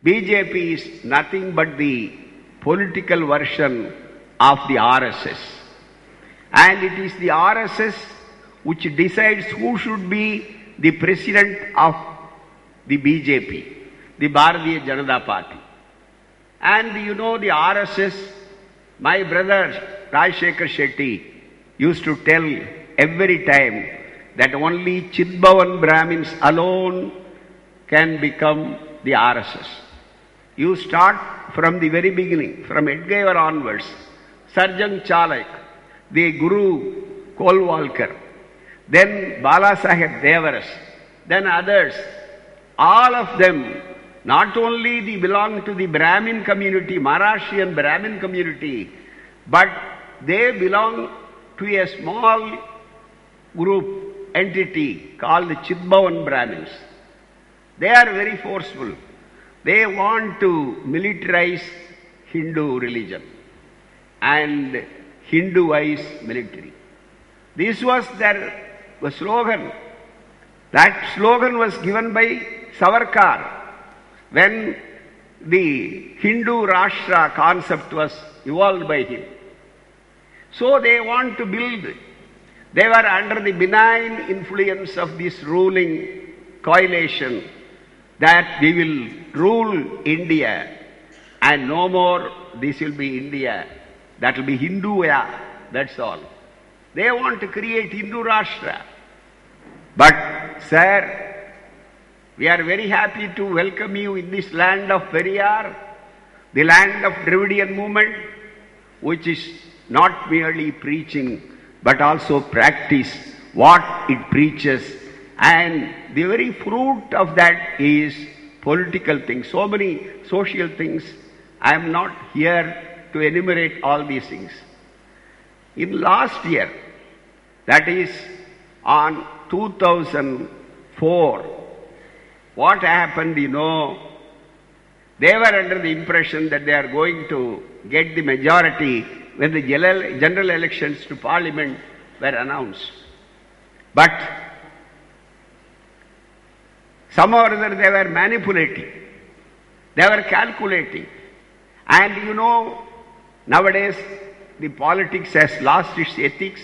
BJP is nothing but the political version of the RSS. And it is the RSS which decides who should be the president of the BJP, the Bharatiya Janata Party. And you know the RSS, my brother Rajshekhar Shetty used to tell every time that only Chidbhavan Brahmins alone can become the RSS. You start from the very beginning, from Edgware onwards, Sarjang Chalak, the Guru Kolwalkar, then Balasaheb Devaras, then others, all of them, not only they belong to the Brahmin community, Maharashtrian Brahmin community, but they belong to a small group, entity called the Chidbhavan Brahmins. They are very forceful. They want to militarize Hindu religion and Hinduize military. This was their slogan. That slogan was given by Savarkar when the Hindu Rashtra concept was evolved by him. So they want to build. They were under the benign influence of this ruling coalition that we will rule India and no more this will be India. That will be Hinduya, that's all. They want to create Hindu Rashtra. But, sir, we are very happy to welcome you in this land of Periyar, the land of Dravidian movement, which is not merely preaching, but also practice what it preaches. And the very fruit of that is political things, so many social things. I am not here to enumerate all these things. In last year, that is on 2004, what happened, you know, they were under the impression that they are going to get the majority when the general elections to parliament were announced. But somehow or other they were manipulating. They were calculating. And you know, nowadays the politics has lost its ethics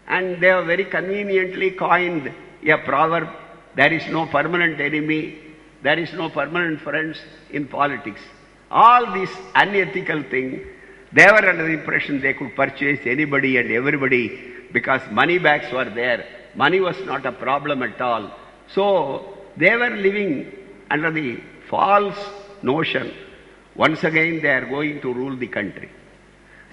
and they have very conveniently coined a proverb, there is no permanent enemy, there is no permanent friends in politics. All this unethical thing, they were under the impression they could purchase anybody and everybody because money bags were there. Money was not a problem at all. So they were living under the false notion. Once again they are going to rule the country.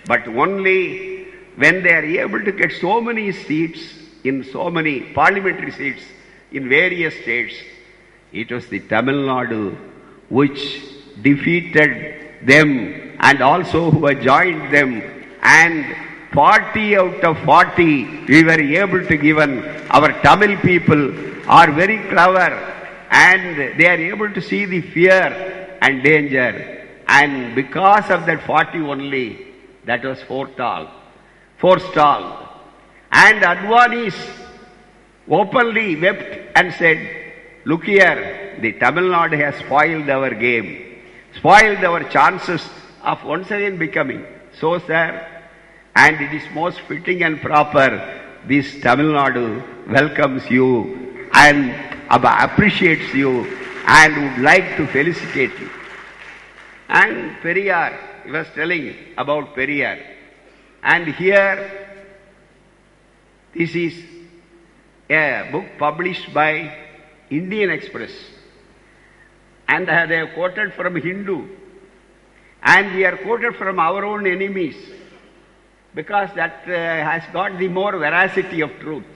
But only when they are able to get so many seats in so many parliamentary seats in various states, it was the Tamil Nadu which defeated them and also who had joined them, and 40 out of 40 we were able to give. Our Tamil people are very clever and they are able to see the fear and danger, and because of that 40 only, that was forestalled. And Advanis openly wept and said, look here, the Tamil Nadu has spoiled our game, spoiled our chances of once again becoming. So, sir, and it is most fitting and proper, this Tamil Nadu welcomes you and appreciates you and would like to felicitate you. And Periyar, he was telling about Periyar. And here, this is a book published by Indian Express. And they have quoted from Hindu. And we are quoted from our own enemies, because that has got the more veracity of truth.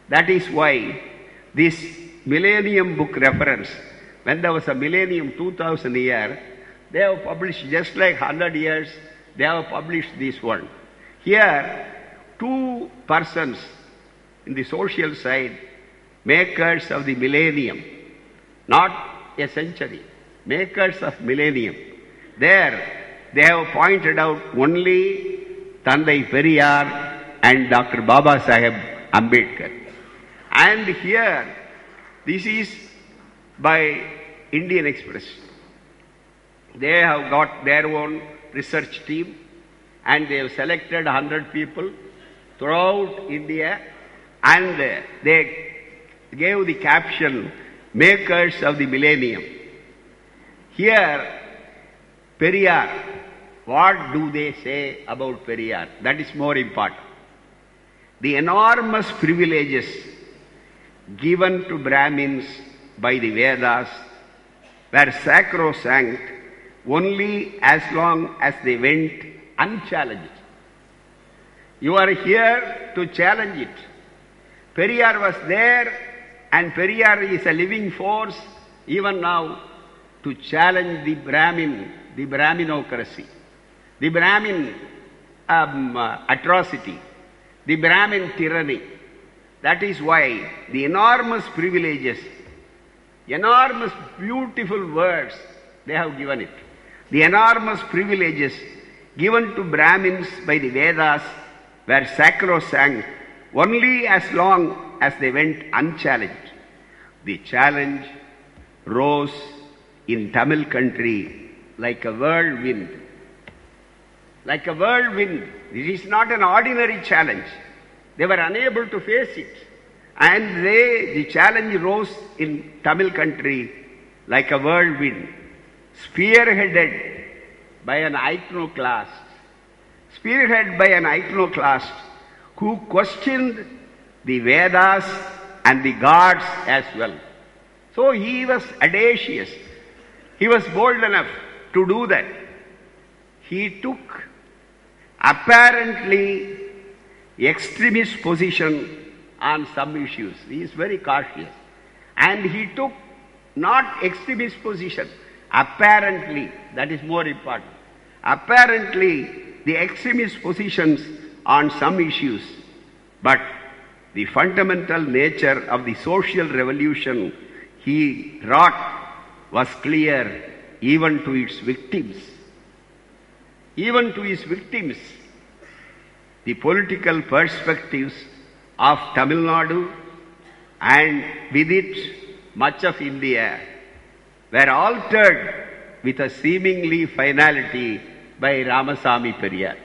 That is why this Millennium Book reference, when there was a millennium 2000 year, they have published just like 100 years, they have published this one. Here, two persons in the social side, makers of the millennium, not a century, makers of millennium. There, they have pointed out only Tandai Periyar and Dr. Baba Saheb Ambedkar. And here, this is by Indian Express. They have got their own research team and they have selected 100 people throughout India and they gave the caption, Makers of the Millennium. Here, Periyar, what do they say about Periyar? That is more important. The enormous privileges given to Brahmins by the Vedas were sacrosanct only as long as they went unchallenged. You are here to challenge it. Periyar was there and Periyar is a living force even now to challenge the Brahminocracy, the Brahmin atrocity, the Brahmin tyranny. That is why the enormous privileges, enormous beautiful words they have given it. The enormous privileges given to Brahmins by the Vedas were sacrosanct only as long as they went unchallenged. The challenge rose in Tamil country like a whirlwind. Like a whirlwind. It is not an ordinary challenge. They were unable to face it. And the challenge rose in Tamil country like a whirlwind, spearheaded by an iconoclast. Spearheaded by an iconoclast who questioned the Vedas and the gods as well. So he was audacious. He was bold enough to do that. He took apparently extremist position on some issues. He is very cautious. And he took not extremist position, apparently, that is more important. Apparently, the extremist positions on some issues, but the fundamental nature of the social revolution he wrought was clear even to its victims. Even to his victims, the political perspectives of Tamil Nadu and with it much of India were altered with a seemingly finality by Ramasamy Periyar.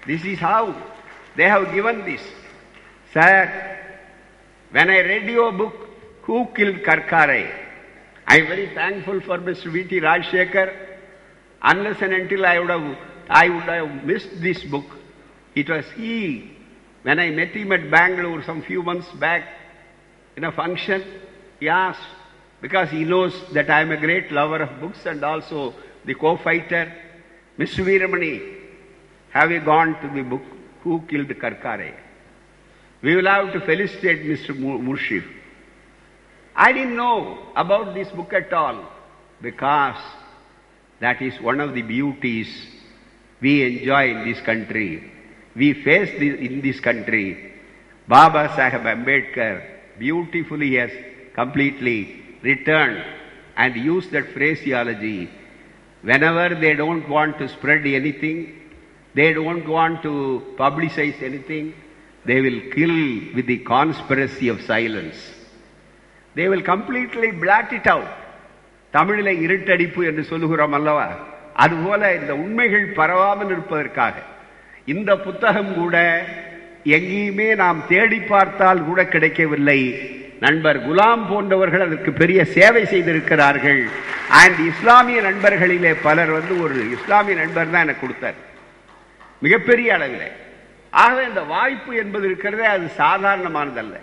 This is how they have given this. Sir, when I read your book, Who Killed Karkare, I am very thankful for Mr. V.T. Rajshekhar. Unless and until I would have missed this book. It was he, when I met him at Bangalore some few months back in a function, he asked, because he knows that I am a great lover of books and also the co-fighter, Mr. Veeramani, have you gone to the book, Who Killed Karkare? We will have to felicitate Mr. Murshid. I didn't know about this book at all because that is one of the beauties we enjoy in this country. We face in this country. Baba Sahib Ambedkar beautifully has completely returned and used that phraseology. Whenever they don't want to spread anything, they don't want to publicize anything, they will kill with the conspiracy of silence. They will completely blot it out. தமிழிலே இருட்டடிப்பு என்று சொல்லுகிறோம் அல்லவா, அதுபோல இந்த உண்மைகள் பரவாமல் இருப்பதற்காக இந்த புத்தகம் கூட எங்கேயுமே நாம் தேடி பார்த்தால் கூட கிடைக்கவில்லை. நண்பர் குலாம் போன்றவர்கள் அதற்கு பெரிய சேவை செய்திருக்கிறார்கள். அண்ட் இஸ்லாமிய நண்பர்களிலே பலர் ஒரு இஸ்லாமிய நண்பர் தான் எனக்கு கொடுத்தார் மிகப்பெரிய அளவில். ஆகவே இந்த வாய்ப்பு என்பது இருக்கிறதே அது சாதாரணமானதல்ல.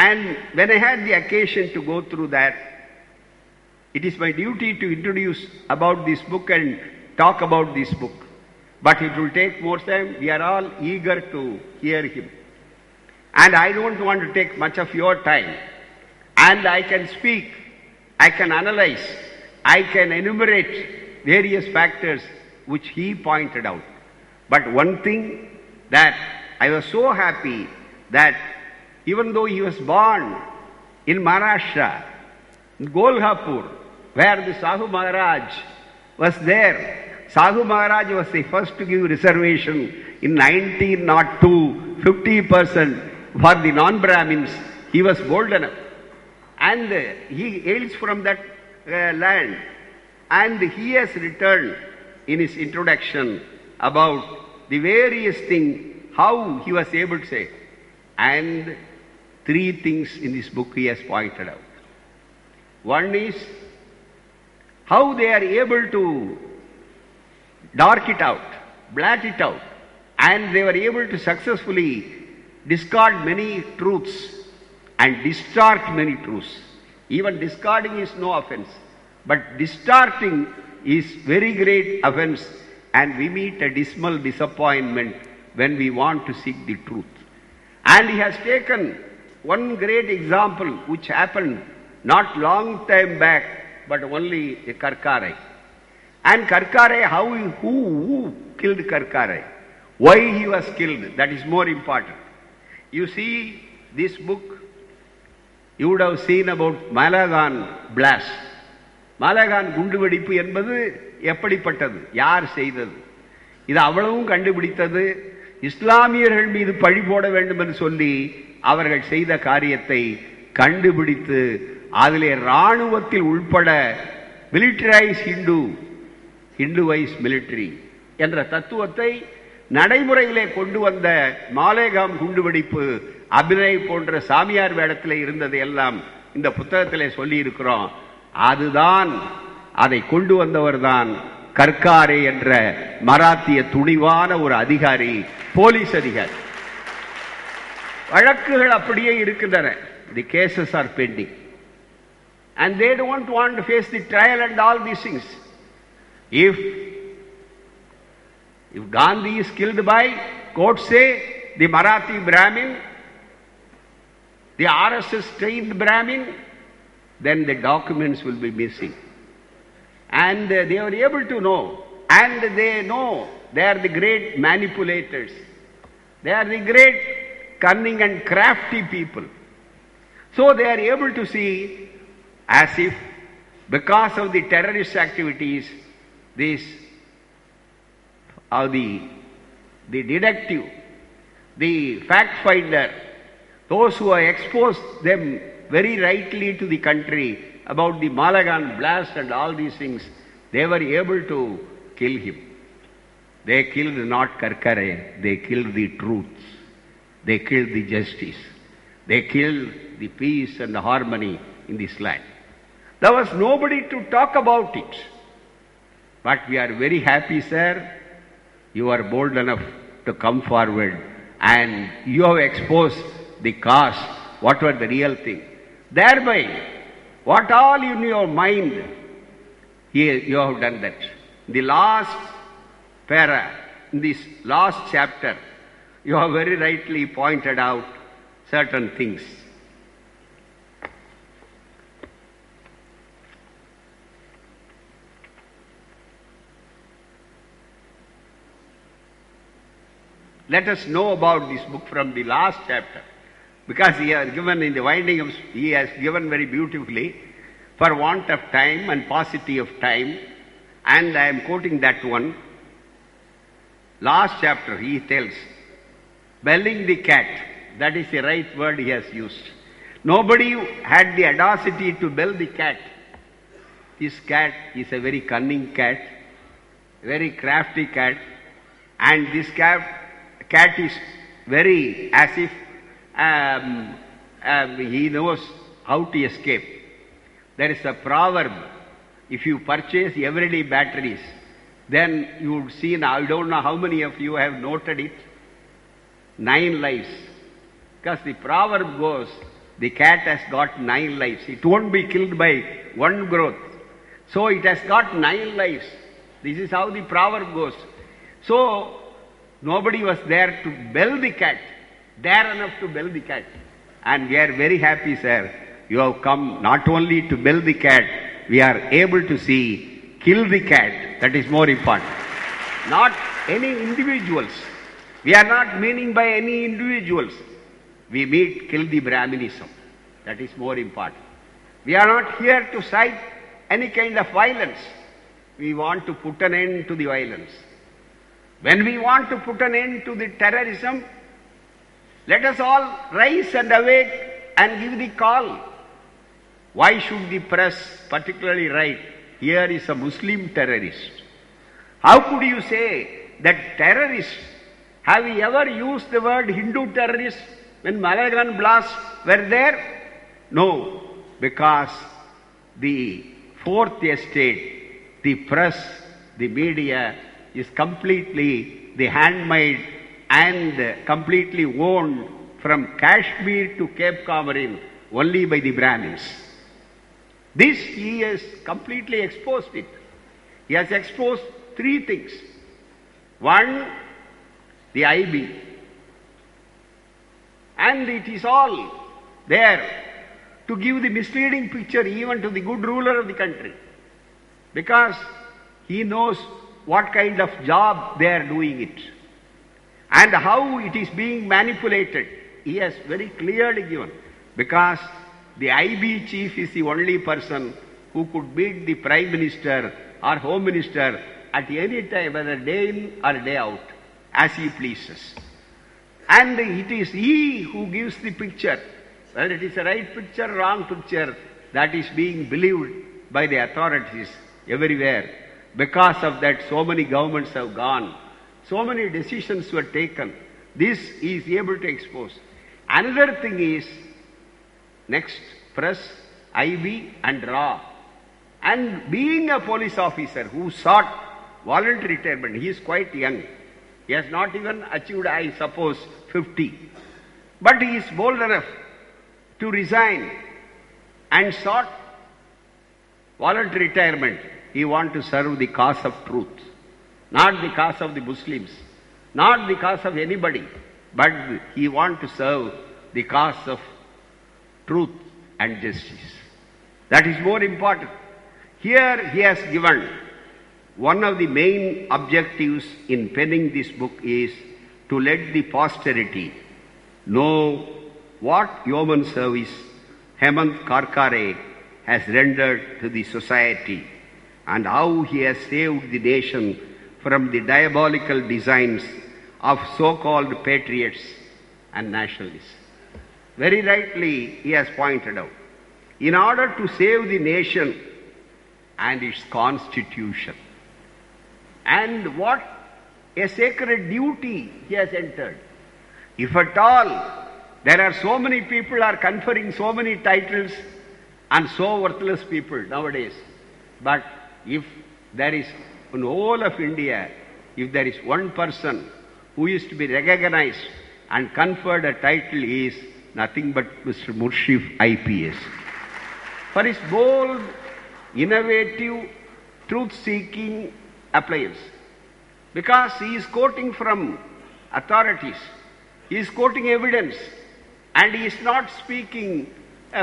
And when I had the occasion to go through that, it is my duty to introduce about this book and talk about this book. But it will take more time. We are all eager to hear him. And I don't want to take much of your time. And I can speak, I can analyze, I can enumerate various factors which he pointed out. But one thing that I was so happy that even though he was born in Maharashtra, in Golhapur, where the Sahu Maharaj was there. Sahu Maharaj was the first to give reservation in 1902, 50% for the non-Brahmins. He was bold enough. And he hails from that land. And he has written in his introduction about the various things, how he was able to say. And three things in this book he has pointed out. One is how they are able to dark it out, blot it out, and they were able to successfully discard many truths and distort many truths. Even discarding is no offense, but distorting is very great offense, and we meet a dismal disappointment when we want to seek the truth. And he has taken one great example which happened not long time back, but only Karkarai. And Karkarai, who killed Karkarai? Why he was killed? That is more important. You see this book, you would have seen about Malagan blast. Malagan குண்டுவெடிப்பு என்பது எப்படிப்பட்டது, யார் செய்தது, இது அவ்வளவும் கண்டுபிடித்தது இஸ்லாமியர்கள் மீது பழி போட வேண்டும் என்று சொல்லி அவர்கள் செய்த காரியத்தை கண்டுபிடித்து அதிலே இராணுவத்தில் உள்பட மிலிட்டரைஸ் ஹிந்துவைஸ் மிலிட்டரி என்ற தத்துவத்தை நடைமுறையிலே கொண்டு வந்த மாலேகாம் குண்டுவெடிப்பு அபிநய் போன்ற சாமியார் வேடத்திலே இருந்தது எல்லாம் இந்த புத்தகத்திலே சொல்லி இருக்கிறோம். அதுதான், அதை கொண்டு வந்தவர் தான் கர்காரே என்ற மராத்திய துணிவான ஒரு அதிகாரி, போலீஸ் அதிகாரி. வழக்குகள் அப்படியே இருக்கின்றன. The cases are pending. And they don't want to face the trial and all these things. If Gandhi is killed by, court say, the Marathi Brahmin, the RSS trained Brahmin, then the documents will be missing. And they were able to know, and they know they are the great manipulators. They are the great cunning and crafty people. So they are able to see as if because of the terrorist activities, these are the detective, the fact finder, those who have exposed them very rightly to the country about the Malagan blast and all these things, they were able to kill him. They killed not Karkare, they killed the truths, they killed the justice, they killed the peace and the harmony in this land. There was nobody to talk about it. But we are very happy, sir, you are bold enough to come forward and you have exposed the cause, what were the real thing. Thereby, what all in your mind, here you have done that. The last para, in this last chapter, you have very rightly pointed out certain things. Let us know about this book from the last chapter, because he has given in the winding of, he has given very beautifully, for want of time and paucity of time, and I am quoting that one. Last chapter he tells, belling the cat, that is the right word he has used. Nobody had the audacity to bell the cat. This cat is a very cunning cat, very crafty cat, and this cat is very as if he knows how to escape. There is a proverb, if you purchase everyday batteries, then you would see, now I don't know how many of you have noted it, 9 lives. Because the proverb goes, the cat has got 9 lives. It won't be killed by one growth. So it has got 9 lives. This is how the proverb goes. So nobody was there to bell the cat, dare enough to bell the cat. And we are very happy, sir. You have come not only to bell the cat, we are able to see, kill the cat. That is more important. Not any individuals. We are not meaning by any individuals. We meet kill the Brahminism. That is more important. We are not here to cite any kind of violence. We want to put an end to the violence. When we want to put an end to the terrorism, let us all rise and awake and give the call. Why should the press particularly write here is a Muslim terrorist. How could you say that terrorist? Have you ever used the word Hindu terrorist when Malagan blasts were there? No, because the fourth estate, the press, the media is completely the handmade and completely owned from Kashmir to Cape Comorin only by the Brahmins. This he has completely exposed it. He has exposed three things. One, the IB. And it is all there to give the misleading picture even to the good ruler of the country. Because he knows what kind of job they are doing it. And how it is being manipulated. He has very clearly given. Because the IB chief is the only person who could beat the Prime Minister or Home Minister at any time, whether day in or day out, as he pleases. And it is he who gives the picture, whether it is a right picture or wrong picture, that is being believed by the authorities everywhere. Because of that, so many governments have gone, so many decisions were taken. This he is able to expose. Another thing is, next, press, IB and RAW. And being a police officer who sought voluntary retirement, he is quite young. He has not even achieved, I suppose, 50. But he is bold enough to resign and sought voluntary retirement. He wants to serve the cause of truth, not the cause of the Muslims, not the cause of anybody, but he wants to serve the cause of truth and justice. That is more important. Here he has given one of the main objectives in penning this book is to let the posterity know what yeoman service Hemant Karkare has rendered to the society and how he has saved the nation from the diabolical designs of so-called patriots and nationalists. Very rightly he has pointed out, in order to save the nation and its constitution, and what a sacred duty he has entered. If at all there are so many people are conferring so many titles and so worthless people nowadays, but if there is in the whole of India, if there is one person who is to be recognized and conferred a title, he is nothing but Mr. Murshif IPS. For his bold, innovative, truth-seeking appliance. Because he is quoting from authorities, he is quoting evidence, and he is not speaking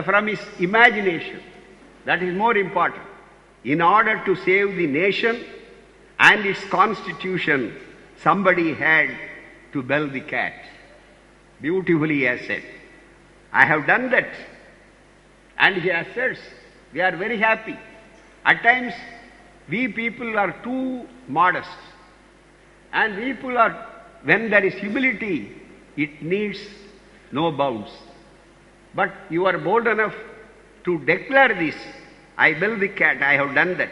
from his imagination. That is more important. In order to save the nation and its constitution, somebody had to bell the cat. Beautifully he has said, I have done that. And he asserts, we are very happy. At times, we people are too modest. And people are, when there is humility, it needs no bounds. But you are bold enough to declare this. I bell the cat, I have done that.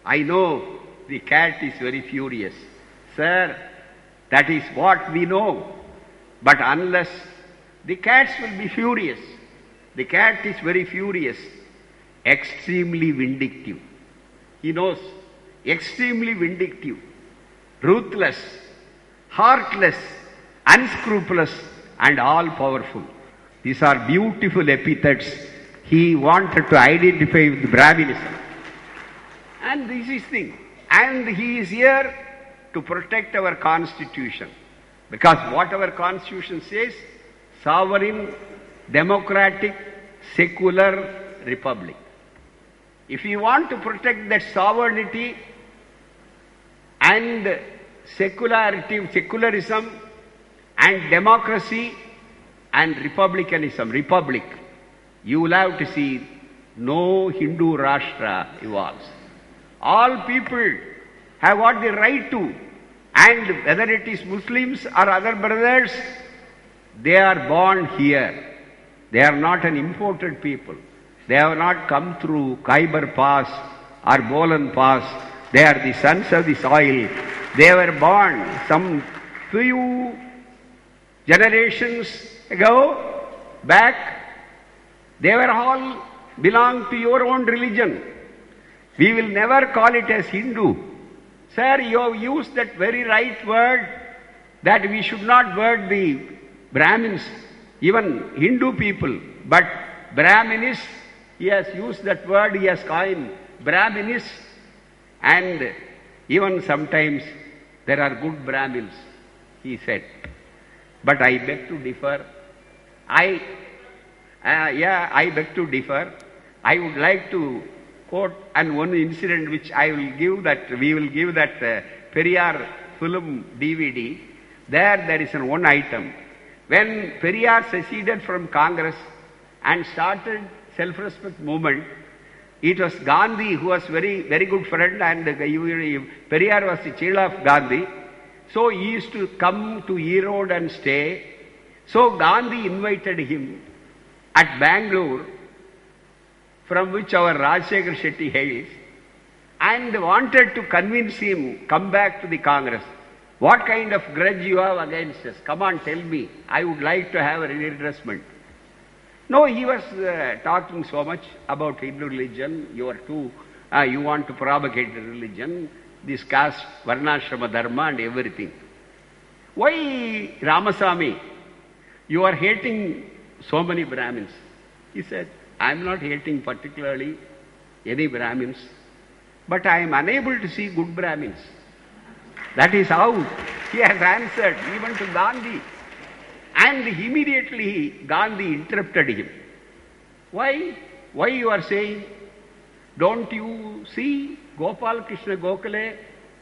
I know the cat is very furious. Sir, that is what we know. But unless the cats will be furious, the cat is very furious, extremely vindictive. He knows, extremely vindictive, ruthless, heartless, unscrupulous, and all-powerful. These are beautiful epithets he wanted to identify with Brahminism. And this is the thing. And he is here to protect our constitution. Because what our constitution says, sovereign, democratic, secular republic. If you want to protect that sovereignty and secularism and democracy and republicanism, republic, you will have to see no Hindu Rashtra evolves. All people have got the right to, and whether it is Muslims or other brothers, they are born here. They are not an imported people. They have not come through Khyber Pass or Bolan Pass. They are the sons of the soil. They were born some few generations ago, back. They were all belong to your own religion. We will never call it as Hindu. Sir, you have used that very right word that we should not word the Brahmins, even Hindu people, but Brahminis, he has used that word, he has coined Brahminis, and even sometimes there are good Brahmins, he said. But I beg to differ. I beg to differ. I would like to quote and one incident which we will give that Periyar film DVD. There is one item. When Periyar seceded from Congress and started self-respect movement, it was Gandhi who was very, very good friend, and Periyar was the child of Gandhi. So he used to come to Erode and stay. So Gandhi invited him at Bangalore, from which our Rajshekhar Shetty hails, and wanted to convince him, come back to the Congress. What kind of grudge you have against us? Come on, tell me. I would like to have a redressment. No, he was talking so much about Hindu religion. You want to propagate the religion, this caste, Varnashrama Dharma and everything. Why, Ramasamy, you are hating so many Brahmins? He said, I am not hating particularly any Brahmins, but I am unable to see good Brahmins. That is how he has answered even to Gandhi. And immediately Gandhi interrupted him. Why? Why you are saying? Don't you see Gopal Krishna Gokhale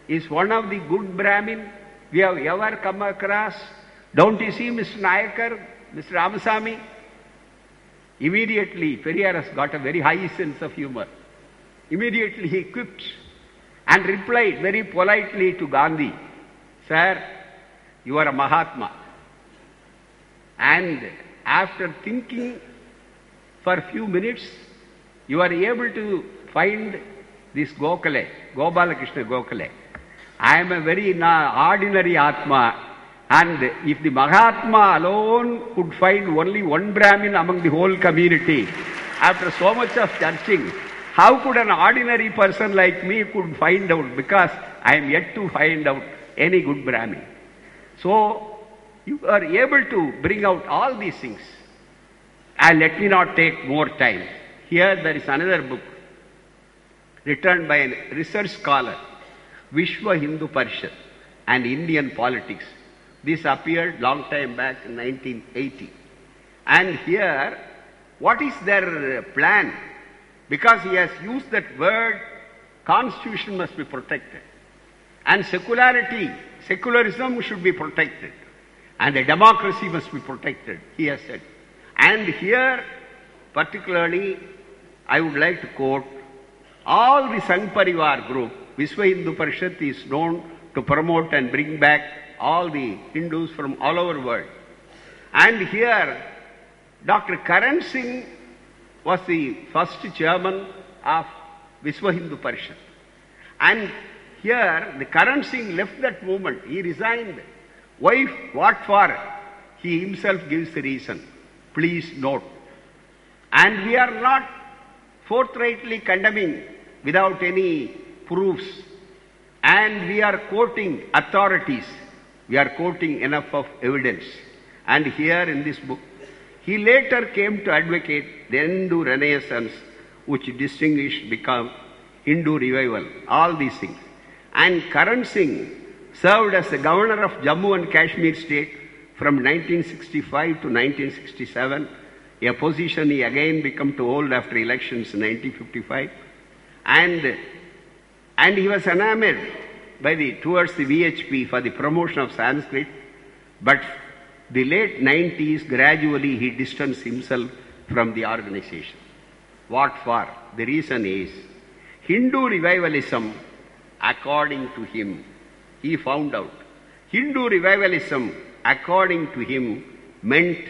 is one of the good Brahmin we have ever come across? Don't you see Mr. Nayakar, Mr. Ramasamy? Immediately Periyar has got a very high sense of humor. Immediately he quipped and replied very politely to Gandhi, Sir, you are a Mahatma. And after thinking for a few minutes, you are able to find this Gokhale, Gopala Krishna Gokhale. I am a very ordinary Atma, and if the Mahatma alone could find only one Brahmin among the whole community, after so much of searching, how could an ordinary person like me could find out? Because I am yet to find out any good Brahmin. So, you are able to bring out all these things. And let me not take more time. Here there is another book written by a research scholar, Vishwa Hindu Parishad and Indian Politics. This appeared long time back in 1980. And here, what is their plan? Because he has used that word, constitution must be protected. And secularism should be protected. And the democracy must be protected, he has said. And here, particularly, I would like to quote, all the Sangh Parivar group, Vishwa Hindu Parishad is known to promote and bring back all the Hindus from all over the world. And here, Dr. Karan Singh was the first chairman of Vishwa Hindu Parishad. And here, the Karan Singh left that movement. He resigned. Why? What for? He himself gives the reason. Please note. And we are not forthrightly condemning without any proofs. And we are quoting authorities. We are quoting enough of evidence. And here in this book, he later came to advocate the Hindu Renaissance, which distinguished become Hindu revival, all these things. And Karan Singh served as the governor of Jammu and Kashmir state from 1965 to 1967, a position he again became to hold after elections in 1955. And he was enamored towards the VHP for the promotion of Sanskrit, but the late 90s gradually he distanced himself from the organization. What for? The reason is Hindu revivalism, according to him, he found out, Hindu revivalism, according to him, meant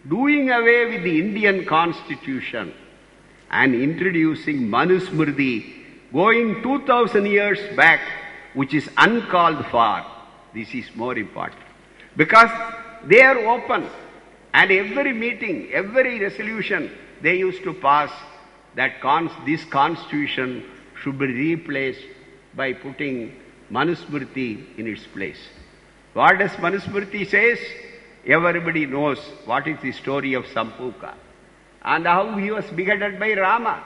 doing away with the Indian constitution and introducing Manusmriti going 2000 years back, which is uncalled for. This is more important. Because they are open, and every meeting, every resolution they used to pass that this constitution should be replaced by putting Manusmriti in its place. What does Manusmriti says? Everybody knows what is the story of Sampuka and how he was beheaded by Rama.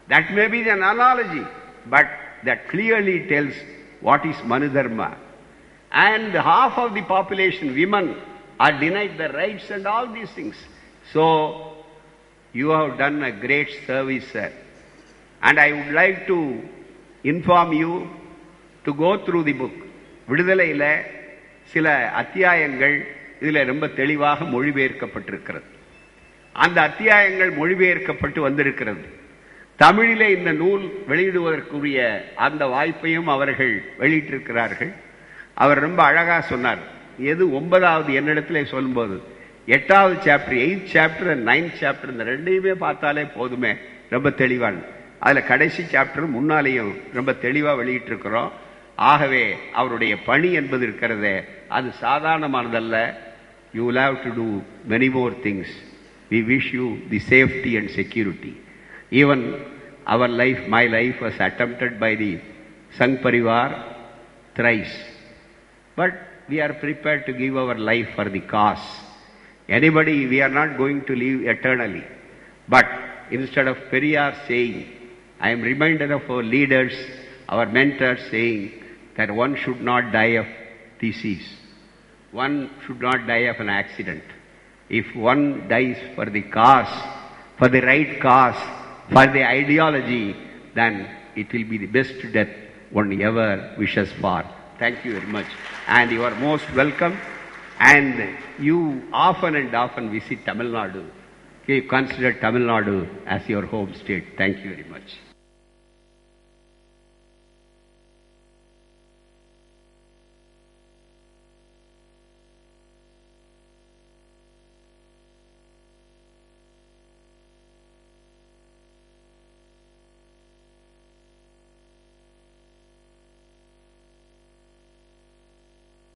That may be an analogy, but that clearly tells what is Manudharma. And half of the population, women, are denied the rights and all these things. So, you have done a great service, sir. And I would like to inform you to go through the book. விடுதலையில சில அத்தியாயங்கள் இதில் ரொம்ப தெளிவாக மொழிபெயர்க்கப்பட்டிருக்கிறது. அந்த அத்தியாயங்கள் மொழிபெயர்க்கப்பட்டு வந்திருக்கிறது. தமிழிலே இந்த நூல் வெளியிடுவதற்குரிய அந்த வாய்ப்பையும் அவர்கள் வெளியிட்டிருக்கிறார்கள். அவர் ரொம்ப அழகா சொன்னார். எது 9வது என்னிடத்திலே சொல்லும்போது 8வது chapter, 8th chapter and 9th chapter இந்த ரெண்டையுமே பார்த்தாலே போதுமே, ரொம்ப தெளிவான. அதில் கடைசி சாப்டர் முன்னாலேயும் ரொம்ப தெளிவாக வெளியிட்டிருக்கிறோம். ஆகவே அவருடைய பணி என்பது இருக்கிறதே அது சாதாரணமானதல்ல. You will have to do many more things. We wish you the safety and security. Even our life, my life was attempted by the Sangh Parivar thrice. But we are prepared to give our life for the cause. Anybody, we are not going to live eternally. But instead of Periyar saying, I am reminded of our leaders, our mentors saying that one should not die of disease. One should not die of an accident. If one dies for the cause, for the right cause, for the ideology, then it will be the best death one ever wishes for. Thank you very much. And you are most welcome. And you often and often visit Tamil Nadu. You consider Tamil Nadu as your home state. Thank you very much.